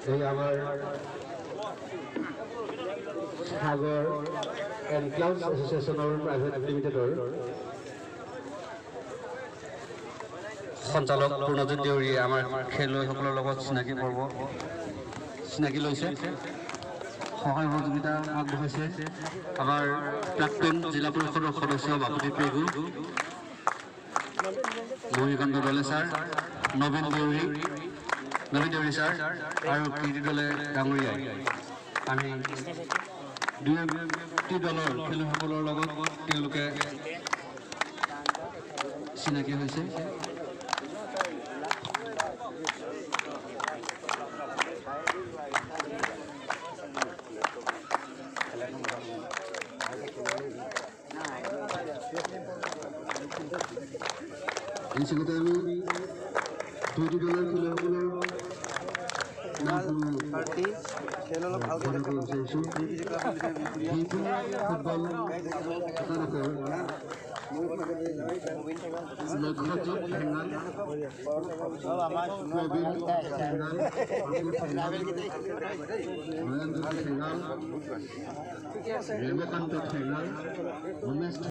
এই আমাৰ সাগৰ and clouds এছ'চিয়েশ্যনৰ private লিমিটেডৰ সঞ্চালক পূৰ্ণজিৎ দেউৰীয়ে আমাৰ খেলুৱৈসকলৰ লগত চিনাকি লৈছে সহায় সহযোগিতা আগবঢ়াইছে আমাৰ প্ৰাক্তন জিলা পৰিষদৰ সদস্য বাপুতি পেগু মহিকান্ত দলে ছাৰ নবীন দেউৰী ছাৰ আৰু কীৰ্তি দলে ডাঙৰীয়াই আমি দুয়োটি দলৰ খেলুৱৈসকলৰ লগত তেওঁলোকে চিনাকি হৈছে এই সময়তে আমি দুটি দলেৰ খেলুৱৈসকলৰ ফুটবল লক্ষ্যজিৎ ঠেঙাল প্ৰবীণ ঠেঙাল নয়নজ্যোতি ঠেঙাল ৰেমকান্ত ঠেঙাল উমেশ